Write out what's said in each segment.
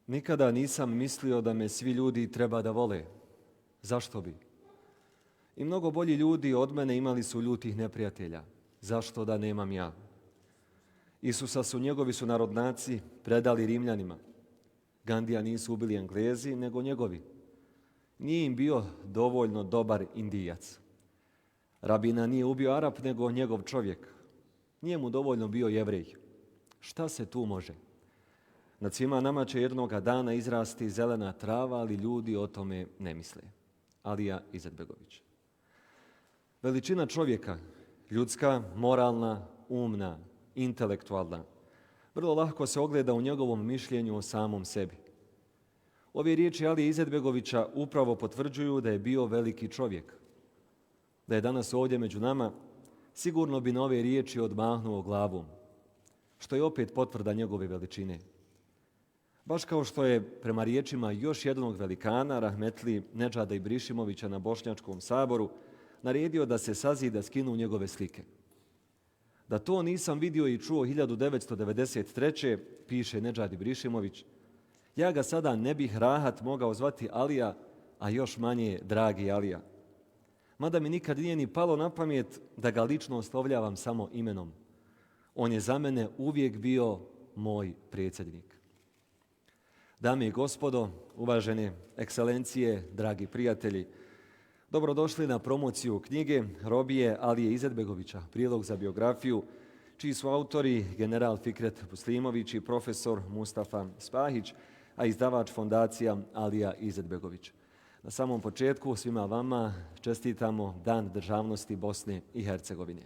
Nikada nisam mislio da me svi ljudi treba da vole. Zašto bi? I mnogo bolji ljudi od mene imali su ljutih neprijatelja. Zašto da nemam ja? Isusa su njegovi sunarodnaci predali Rimljanima. Gandija nisu ubili Englezi, nego njegovi. Nije im bio dovoljno dobar Indijac. Rabina nije ubio Arap, nego njegov čovjek. Nije mu dovoljno bio Jevrej. Šta se tu može? Nad svima nama će jednoga dana izrasti zelena trava, ali ljudi o tome ne misle. Alija Izetbegović. Veličina čovjeka, ljudska, moralna, umna, intelektualna, vrlo lahko se ogleda u njegovom mišljenju o samom sebi. Ove riječi Alije Izetbegovića upravo potvrđuju da je bio veliki čovjek. Da je danas ovdje među nama, sigurno bi na ove riječi odmahnuo glavom, što je opet potvrda njegove veličine. Baš kao što je prema riječima još jednog velikana, rahmetli Nedžada Ibrišimovića na Bošnjačkom saboru, naredio da se sazida skinu njegove slike. Da to nisam vidio i čuo 1993. piše Nedžad Ibrišimović, ja ga sada ne bih rahat mogao zvati Alija, a još manje dragi Alija. Mada mi nikad nije ni palo na pamet da ga lično oslovljavam samo imenom. On je za mene uvijek bio moj predsjednik. Dame i gospodo, uvažene ekscelencije, dragi prijatelji, dobrodošli na promociju knjige Robije Alije Izetbegovića, prilog za biografiju, čiji su autori general Fikret Muslimović i profesor Mustafa Spahić, a izdavač fondacija Alija Izetbegović. Na samom početku svima vama čestitamo Dan državnosti Bosne i Hercegovine.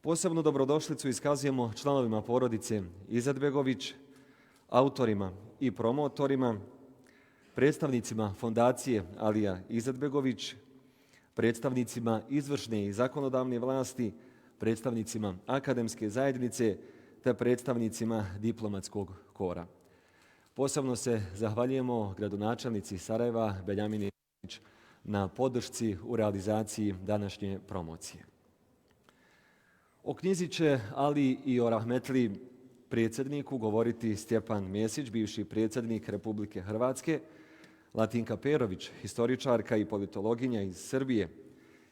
Posebnu dobrodošlicu iskazujemo članovima porodice Izetbegović, autorima i promotorima, predstavnicima fondacije Alija Izetbegović, predstavnicima izvršne i zakonodavne vlasti, predstavnicima akademske zajednice te predstavnicima diplomatskog kora. Posebno se zahvaljujemo gradonačelnici Sarajeva Beljamini na podršci u realizaciji današnje promocije. O knjizi će, ali i o rahmetli predsjedniku govoriti Stjepan Mesić, bivši predsjednik Republike Hrvatske, Latinka Perović, historičarka i politologinja iz Srbije,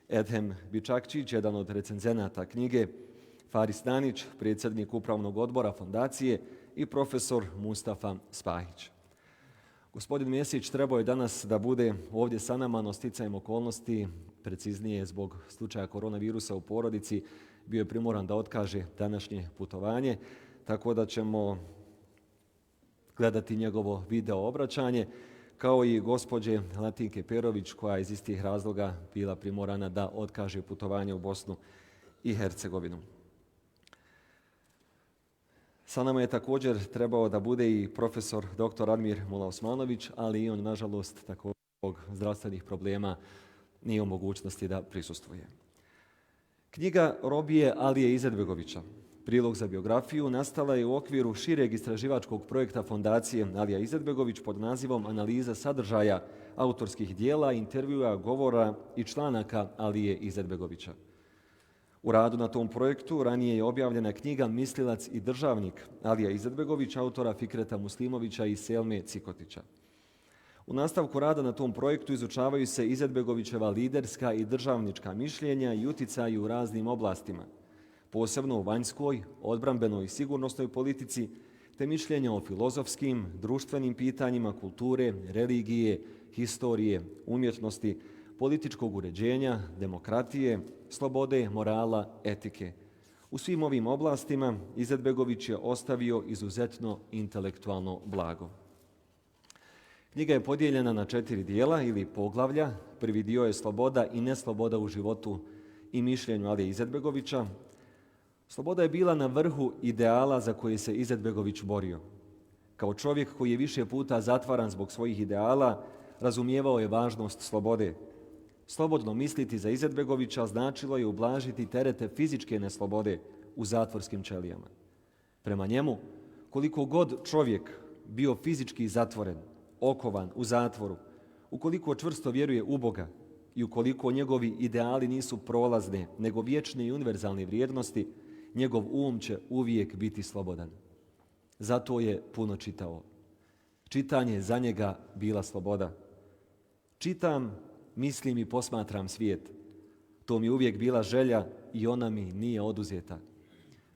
Edhem Bičakčić, jedan od recenzenata knjige, Faris Danić, predsjednik upravnog odbora fondacije i profesor Mustafa Spahić. Gospodin Mesić trebao je danas da bude ovdje sa nama, no sticajem okolnosti, preciznije zbog slučaja koronavirusa u porodici, bio je primoran da otkaže današnje putovanje, tako da ćemo gledati njegovo video obraćanje, kao i gospođe Latinke Perović, koja je iz istih razloga bila primorana da otkaže putovanje u Bosnu i Hercegovinu. Sa nama je također trebao da bude i profesor dr. Admir Mulaosmanović, ali i on, nažalost, također zbog zdravstvenih problema nije u mogućnosti da prisustvuje. Knjiga Robije Alije Izetbegovića, prilog za biografiju, nastala je u okviru šireg istraživačkog projekta fondacije Alija Izetbegović pod nazivom Analiza sadržaja autorskih dijela, intervjua, govora i članaka Alije Izetbegovića. U radu na tom projektu ranije je objavljena knjiga Mislilac i državnik Alija Izetbegović, autora Fikreta Muslimovića i Selme Cikotića. U nastavku rada na tom projektu izučavaju se Izetbegovićeva liderska i državnička mišljenja i uticaj u raznim oblastima, posebno u vanjskoj, odbrambenoj i sigurnosnoj politici, te mišljenja o filozofskim, društvenim pitanjima, kulture, religije, historije, umjetnosti, političkog uređenja, demokratije, slobode, morala, etike. U svim ovim oblastima Izetbegović je ostavio izuzetno intelektualno blago. Knjiga je podijeljena na 4 dijela ili poglavlja. Prvi dio je sloboda i nesloboda u životu i mišljenju Alije Izetbegovića. Sloboda je bila na vrhu ideala za koje se Izetbegović borio. Kao čovjek koji je više puta zatvaran zbog svojih ideala, razumijevao je važnost slobode. Slobodno misliti za Izetbegovića značilo je ublažiti terete fizičke neslobode u zatvorskim ćelijama. Prema njemu, koliko god čovjek bio fizički zatvoren, okovan u zatvoru, ukoliko čvrsto vjeruje u Boga i ukoliko njegovi ideali nisu prolazne, nego vječne i univerzalne vrijednosti, njegov um će uvijek biti slobodan. Zato je puno čitao. Čitanje je za njega bila sloboda. Čitam, mislim i posmatram svijet. To mi je uvijek bila želja i ona mi nije oduzeta,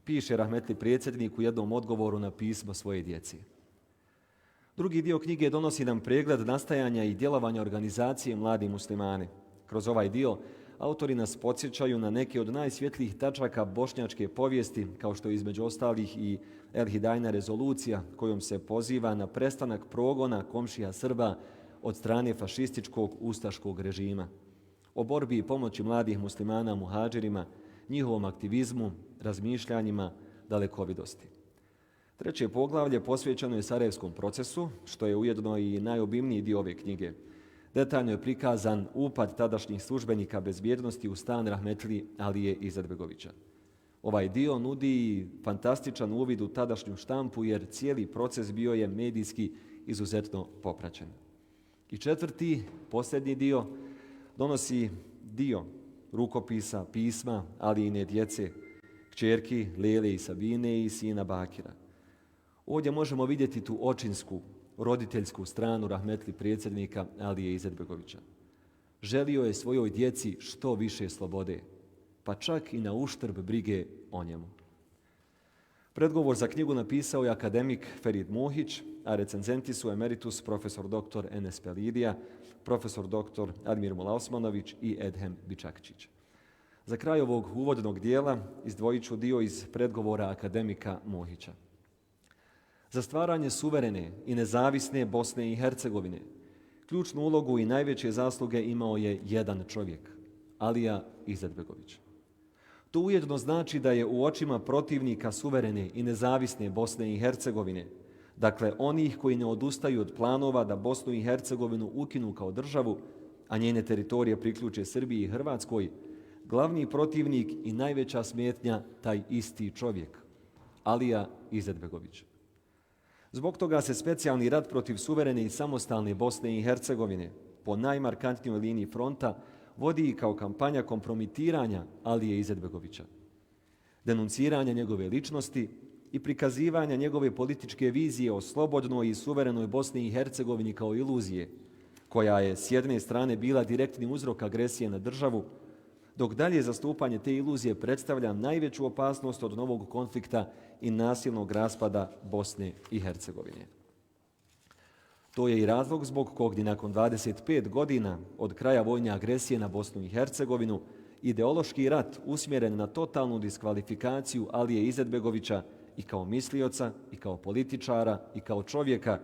piše rahmetli predsjednik u jednom odgovoru na pismo svoje djeci. Drugi dio knjige donosi nam pregled nastajanja i djelovanja organizacije Mladi muslimani. Kroz ovaj dio autori nas podsjećaju na neke od najsvjetlijih tačaka bošnjačke povijesti, kao što je između ostalih i El Hidajna rezolucija kojom se poziva na prestanak progona komšija Srba od strane fašističkog ustaškog režima, o borbi i pomoći mladih muslimana muhadžirima, njihovom aktivizmu, razmišljanjima, dalekovidosti. Treće poglavlje posvećeno je Sarajevskom procesu, što je ujedno i najobimniji dio ove knjige. Detaljno je prikazan upad tadašnjih službenika bezbjednosti u stan rahmetli Alije Izetbegovića. Ovaj dio nudi fantastičan uvid u tadašnju štampu jer cijeli proces bio je medijski izuzetno popraćen. I četvrti, posljednji dio, donosi dio rukopisa, pisma Alijine djece, kćerki Lele i Sabine i sina Bakira. Ovdje možemo vidjeti tu očinsku, roditeljsku stranu rahmetli predsjednika Alije Izetbegovića. Želio je svojoj djeci što više slobode, pa čak i na uštrb brige o njemu. Predgovor za knjigu napisao je akademik Ferid Muhić, a recenzenti su emeritus profesor dr. Enes Pelidija, profesor dr. Admir Mulaosmanović i Edhem Bičakčić. Za kraj ovog uvodnog dijela izdvojit ću dio iz predgovora akademika Muhića. Za stvaranje suverene i nezavisne Bosne i Hercegovine ključnu ulogu i najveće zasluge imao je jedan čovjek, Alija Izetbegović. To ujedno znači da je u očima protivnika suverene i nezavisne Bosne i Hercegovine, dakle onih koji ne odustaju od planova da Bosnu i Hercegovinu ukinu kao državu, a njene teritorije priključe Srbiji i Hrvatskoj, glavni protivnik i najveća smetnja taj isti čovjek, Alija Izetbegović. Zbog toga se specijalni rat protiv suverene i samostalne Bosne i Hercegovine po najmarkantnijoj liniji fronta vodi i kao kampanja kompromitiranja Alije Izetbegovića, denunciranja njegove ličnosti i prikazivanja njegove političke vizije o slobodnoj i suverenoj Bosni i Hercegovini kao iluzije, koja je s jedne strane bila direktni uzrok agresije na državu, dok dalje zastupanje te iluzije predstavlja najveću opasnost od novog konflikta i nasilnog raspada Bosne i Hercegovine. To je i razlog zbog kog ni nakon 25 godina od kraja vojne agresije na Bosnu i Hercegovinu ideološki rat usmjeren na totalnu diskvalifikaciju Alije Izetbegovića i kao mislioca, i kao političara, i kao čovjeka,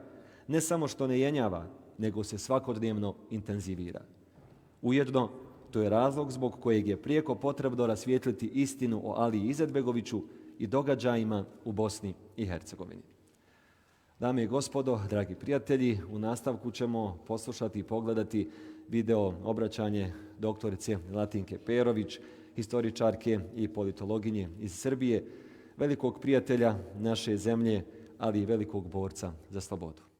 ne samo što ne jenjava, nego se svakodnevno intenzivira. Ujedno, to je razlog zbog kojeg je prijeko potrebno rasvijetliti istinu o Aliji Izetbegoviću i događajima u Bosni i Hercegovini. Dame i gospodo, dragi prijatelji, u nastavku ćemo poslušati i pogledati video obraćanje doktorice Latinke Perović, historičarke i politologinje iz Srbije, velikog prijatelja naše zemlje, ali i velikog borca za slobodu.